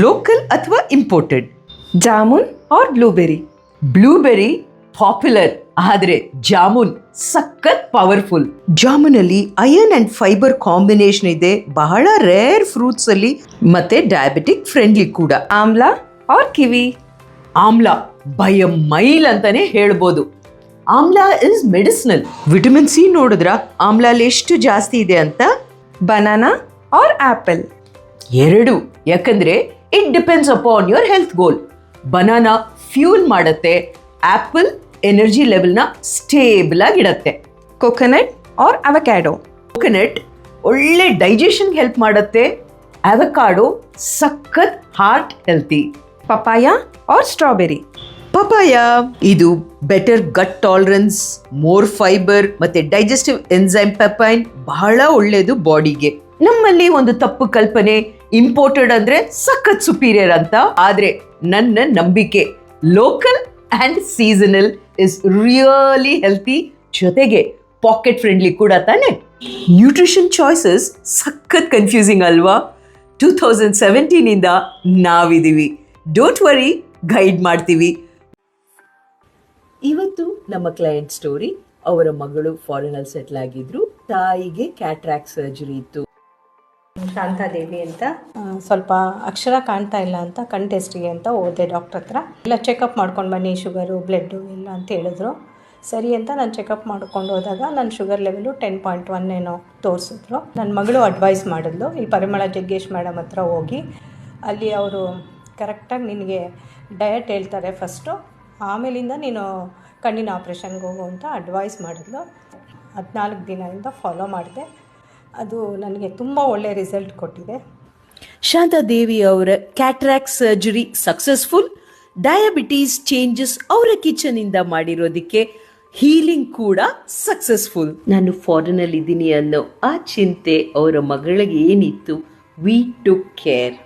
Local ಅಥವಾ imported? Jamun or blueberry? Blueberry popular, ಆದ್ರೆ ಜಾಮೂನ್ ಸಖತ್ ಪವರ್ಫುಲ್. ಜಾಮೂನಲ್ಲಿ ಅಯರ್ನ್ ಅಂಡ್ ಫೈಬರ್ ಕಾಂಬಿನೇಷನ್ ಇದೆ, ಬಹಳ ರೇರ್ ಫ್ರೂಟ್ಸ್ ಅಲ್ಲಿ, ಮತ್ತೆ ಡಯಾಬಿಟಿಕ್ ಫ್ರೆಂಡ್ಲಿ ಕೂಡ. Amla or kiwi? Amla by a mile ಅಂತಾನೆ ಹೇಳ್ಬೋದು. Amla is medicinal. Vitamin C ನೋಡಿದ್ರ ಆಮ್ಲಾಲ್ ಎಷ್ಟು ಜಾಸ್ತಿ ಇದೆ ಅಂತ? Banana or apple? ಎರಡು, ಯಾಕಂದ್ರೆ it depends upon your health goal. Banana fuel ಮಾಡುತ್ತೆ, ಆಪಲ್ ಎನರ್ಜಿ ಲೆವೆಲ್ನ ಸ್ಟೇಬಲ್ ಆಗಿಡತ್ತೆ. Coconut or avocado? ಕೋಕೋನಟ್ ಒಳ್ಳೆ ಡೈಜೆಷನ್ ಹೆಲ್ಪ್ ಮಾಡುತ್ತೆ, ಅವಕಾಡೋ ಸಖತ್ heart healthy. Papaya or strawberry? Papaya ಇದು better gut tolerance, more fibre ಮತ್ತೆ ಡೈಜೆಸ್ಟಿವ್ ಎನ್ಸೈಮ್ ಪೆಪೈನ್ ಬಹಳ ಒಳ್ಳೆಯದು ಬಾಡಿಗೆ. ನಮ್ಮಲ್ಲಿ ಒಂದು ತಪ್ಪು ಕಲ್ಪನೆ, ಇಂಪೋರ್ಟೆಡ್ ಅಂದ್ರೆ ಸಖತ್ ಸುಪೀರಿಯರ್ ಅಂತ. ಆದ್ರೆ ನನ್ನ ನಂಬಿಕೆ local and seasonal is really healthy, ಜೊತೆಗೆ ಪಾಕೆಟ್ ಫ್ರೆಂಡ್ಲಿ ಕೂಡ ತಾನೆ. ನ್ಯೂಟ್ರಿಷನ್ ಚಾಯ್ಸಸ್ ಸಖತ್ ಕನ್ಫ್ಯೂಸಿಂಗ್ ಅಲ್ವಾ? 2017 ಇಂದ ನಾವಿದೀವಿ. ಡೋಂಟ್ ವರಿ, ಗೈಡ್ ಮಾಡ್ತೀವಿ. ಇವತ್ತು ನಮ್ಮ ಕ್ಲೈಂಟ್ ಸ್ಟೋರಿ. ಅವರ ಮಗಳು ಫಾರಿನಲ್ಲಿ ಸೆಟ್ಲ್ ಆಗಿದ್ರು, ತಾಯಿಗೆ ಕ್ಯಾಟ್ರಾಕ್ಟ್ ಸರ್ಜರಿ ಇತ್ತು. ಶಾಂತಾದೇವಿ ಅಂತ, ಸ್ವಲ್ಪ ಅಕ್ಷರ ಕಾಣ್ತಾ ಇಲ್ಲ ಅಂತ ಕಣ್ ಟೆಸ್ಟಿಗೆ ಅಂತ ಹೋದೆ ಡಾಕ್ಟ್ರ್ ಹತ್ರ. ಎಲ್ಲ ಚೆಕಪ್ ಮಾಡ್ಕೊಂಡು ಬನ್ನಿ, ಶುಗರು ಬ್ಲಡ್ಡು ಎಲ್ಲ ಅಂತ ಹೇಳಿದ್ರು. ಸರಿ ಅಂತ ನಾನು ಚೆಕಪ್ ಮಾಡ್ಕೊಂಡು ಹೋದಾಗ ನನ್ನ ಶುಗರ್ ಲೆವೆಲು 10.1 ಏನೋ ತೋರಿಸಿದ್ರು. ನನ್ನ ಮಗಳು ಅಡ್ವೈಸ್ ಮಾಡಿದ್ಲು, ಇಲ್ಲಿ ಪರಿಮಳ ಜಗ್ಗೇಶ್ ಮೇಡಮ್ ಹತ್ರ ಹೋಗಿ ಅಲ್ಲಿ ಅವರು ಕರೆಕ್ಟಾಗಿ ನಿನಗೆ ಡಯಟ್ ಹೇಳ್ತಾರೆ ಫಸ್ಟು, ಆಮೇಲಿಂದ ನೀನು ಕಣ್ಣಿನ ಆಪ್ರೇಷನ್ಗೆ ಹೋಗು ಅಂತ ಅಡ್ವೈಸ್ ಮಾಡಿದ್ಲು. 14 ದಿನದಿಂದ ಫಾಲೋ ಮಾಡಿದೆ. ಅದು ನನಗೆ ತುಂಬ ಒಳ್ಳೆಯ ರಿಸಲ್ಟ್ ಕೊಟ್ಟಿದೆ. ಶಾಂತಾದೇವಿ ಅವರ cataract surgery successful. Diabetes changes ಅವರ ಕಿಚನ್ ಇಂದ ಮಾಡಿರೋದಕ್ಕೆ ಹೀಲಿಂಗ್ ಕೂಡ ಸಕ್ಸಸ್ಫುಲ್. ನಾನು ಫಾರಿನಲ್ಲಿ ಇದ್ದೀನಿ ಅನ್ನೋ ಆ ಚಿಂತೆ ಅವರ ಮಗಳಿಗೆ ಏನಿತ್ತು, ವಿ ಟುಕ್ ಕೇರ್.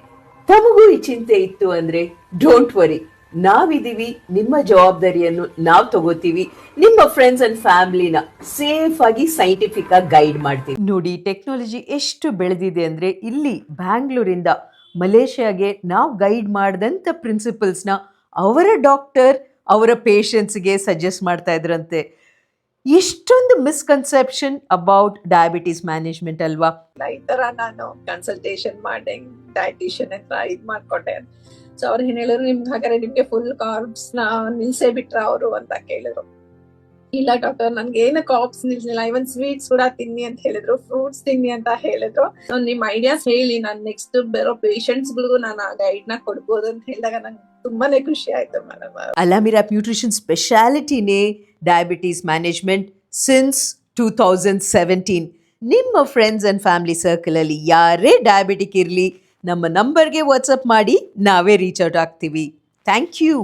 ತಮಗೂ ಈ ಚಿಂತೆ ಇತ್ತು ಅಂದ್ರೆ ಡೋಂಟ್ ವರಿ, ನಾವಿದೀವಿ. ನಿಮ್ಮ ಜವಾಬ್ದಾರಿಯನ್ನು ನಾವು ತಗೋತೀವಿ. ನಿಮ್ಮ ಫ್ರೆಂಡ್ಸ್ ಅಂಡ್ ಫ್ಯಾಮಿಲಿನ ಸೇಫ್ ಆಗಿ ಸೈಂಟಿಫಿಕ್ ಆಗಿ ಗೈಡ್ ಮಾಡ್ತೀವಿ. ನೋಡಿ, ಟೆಕ್ನಾಲಜಿ ಎಷ್ಟು ಬೆಳೆದಿದೆ ಅಂದ್ರೆ ಇಲ್ಲಿ ಬ್ಯಾಂಗ್ಳೂರಿಂದ ಮಲೇಷ್ಯಾಗೆ ನಾವು ಗೈಡ್ ಮಾಡಿದಂಥ ಪ್ರಿನ್ಸಿಪಲ್ಸ್ನ ಅವರ ಡಾಕ್ಟರ್ ಅವರ ಪೇಷಂಟ್ಸ್ಗೆ ಸಜೆಸ್ಟ್ ಮಾಡ್ತಾ ಇದ್ರಂತೆ. ಎಷ್ಟೊಂದು ಮಿಸ್ಕನ್ಸೆಪ್ಷನ್ ಅಬೌಟ್ ಡಯಾಬಿಟೀಸ್ ಮ್ಯಾನೇಜ್ಮೆಂಟ್ ಅಲ್ವಾ? ಈ ತರ ನಾನು ಕನ್ಸಲ್ಟೇಷನ್ ಮಾಡಿ ಡಯಟಿಷಿಯನ್ ಹತ್ರ ಇದ್ ಮಾಡ್ಕೊಂಡೆ. ಸೊ ಅವ್ರು ಏನ್ ಹೇಳಿದ್ರು, ಹಾಗಾದ್ರೆ ನಿಮ್ಗೆ ಫುಲ್ ಕಾರ್ಬ್ಸ್ ನ ನಿಲ್ಸೇ ಬಿಟ್ರ ಅವರು ಅಂತ ಕೇಳಿದ್ರು. ಇಲ್ಲ ಡಾಕ್ಟರ್, ನನ್ಗೆ ಏನು ಕಾರ್ಬ್ಸ್ ನಿಲ್ಸಿಲ್ಲ, ಇವನ್ ಸ್ವೀಟ್ಸ್ ಕೂಡ ತಿನ್ನಿ ಅಂತ ಹೇಳಿದ್ರು, ಫ್ರೂಟ್ಸ್ ತಿನ್ನಿ ಅಂತ ಹೇಳಿದ್ರು. ನಿಮ್ ಐಡಿಯಾಸ್ ಹೇಳಿ, ನಾನು ನೆಕ್ಸ್ಟ್ ಬರೋ ಪೇಷಂಟ್ಸ್ ಗಳಿಗೂ ನಾನು ಆ ಗೈಡ್ ನ ಕೊಡ್ಬೋದು ಅಂತ ಹೇಳಿದಾಗ ನಂಗೆ ತುಂಬಾನೇ ಖುಷಿ ಆಯ್ತು ಮೇಡಮ್. ಅಲಾಮಿರಾಪ್ ನ್ಯೂಟ್ರಿಷನ್ ಸ್ಪೆಷಾಲಿಟಿನೇ ಡಯಾಬಿಟೀಸ್ ಮ್ಯಾನೇಜ್ಮೆಂಟ್ ಸಿನ್ಸ್ 2017. ನಿಮ್ಮ ಫ್ರೆಂಡ್ಸ್ ಅಂಡ್ ಫ್ಯಾಮಿಲಿ ಸರ್ಕಲ್ ಅಲ್ಲಿ ಯಾರೇ ಡಯಾಬಿಟಿಕ್ ಇರಲಿ, ನಮ್ಮ ನಂಬರ್ಗೆ ವಾಟ್ಸಪ್ ಮಾಡಿ, ನಾವೇ ರೀಚ್ ಔಟ್ ಆಗ್ತೀವಿ. Thank you.